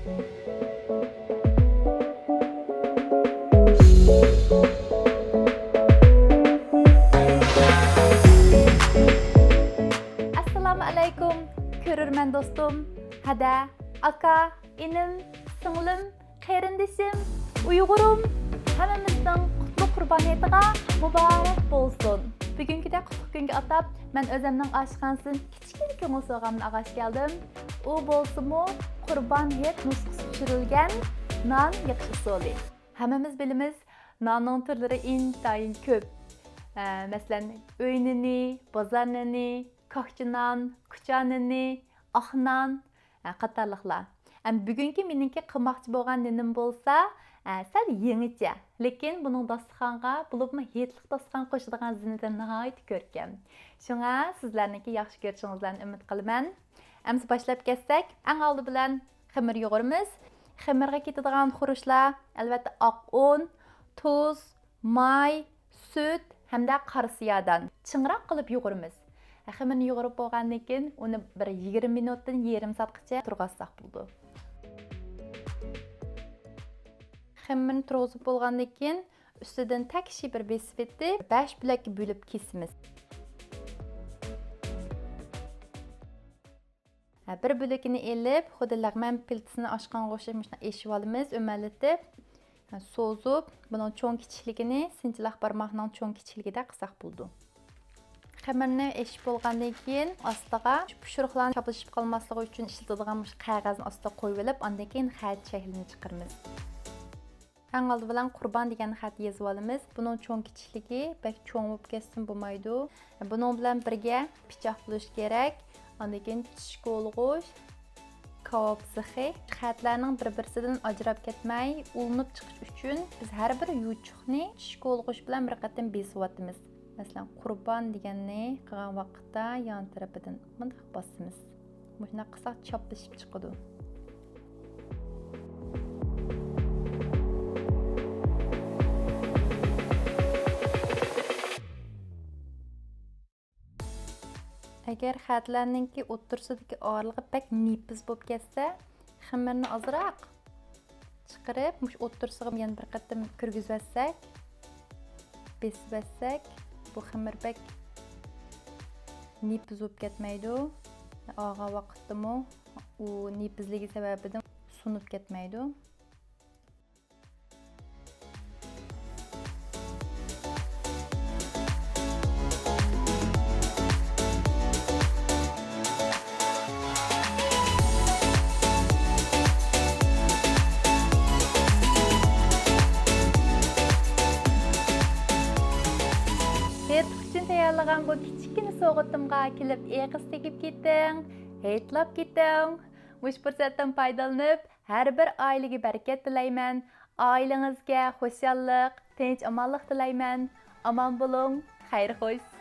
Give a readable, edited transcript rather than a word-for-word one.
Assalamualaikum көрермен достum, hada, aka, inim, singlim, qarindishim, Uyg'urim, hammamizning qutlug' qurban hayitiga muborak bo'lsin. Bugünküde qutlug' kunga atab, men o'zimning oshxonasidan kichkina ko'ngil so'g'amni ag'ash keldim. U bo'lsa-mu qurban hayit nusxasi tushirilgan non yiqish usuli. Hammamiz bilamiz, nonning turlari intayin ko'p. Masalan, o'ynini, bozornini, Kakçınan, kuçanini, ahnan, qatarlıqlar. Bugünkü meningki qilmoqchi bo'lgan nenim bo'lsa, sal yangicha, lekin buning dasturxonga, bo'libmi hetliq dasturxon qo'shadigan zinidan nihoyat ko'rkam. Shunga sizlarniki yaxshi ko'rishingizni umid qilaman. Endi boshlab ketsak, eng oldi bilan xamir yo'g'iramiz. Xamirga ketadigan xuruchlar albatta oq un, tuz, may, sut hamda qora siyodan chingroq qilib yo'g'iramiz. Xamirni yo'g'irib bo'lgandan keyin uni bir 20 minutdan yarim soatgacha turg'azsak bo'ldi. Xamirni turg'izib bo'lgandan keyin ustidan takshi bir besib etib 5 bo'lakka bo'lib kesamiz. Bir bo'lakini elib, xuddi lag'man piltisini ochqanga o'xshamishni eshib olamiz, o'malatib, so'zib, buning cho'ng kichikligini sinchiloq barmoqning cho'ng kichikligida qilsak bo'ldi. Xamirni eshib bo'lgandan keyin ostiga pishiriqlarni choplashib qolmasligi uchun ishlatiladigan qog'ozni ostiga qo'yib olib, undan keyin xat shaklini chiqaramiz. Eng oldi bilan qurban degan xat yozib olamiz. Buning cho'ng kichikligi bak cho'ng bo'lib ketsin bo'lmaydi. Buning bilan birga pichoq bo'lish kerak. Undan keyin tish qo'lg'ush, kabob zixi, xatlarning bir-birisidan ajrab ketmay, ulinib chiqish uchun biz har bir yuchuqni tish qo'lg'ush bilan bir qatim besyapmiz. Masalan, qurban deganni qilgan vaqtda yon tarafidan bunday bosamiz. Buni qilsak choplashib chiqadi. Agar xatlarninki o'ttirsidagi orlig'i pek nepiz bo'lib ketsa, xamirni ozroq chiqarib, mush o'ttirsiga yana bir qatim kirgizsak, besib bu xamir bek nepiz bo'lib ketmaydi. Og'a vaqtdami u nepizligi sababidan sunib ketmaydi. Tayyorlagan bu kichkina so'g'itimga kelib eg'iz tegib keting, haytlab keting. Mush fursatdan foydalanib, har bir oilaga barakat tilayman. Oilangizga xushallik, tinch, omonlik tilayman. Omon bo'ling, xayr xo'sh.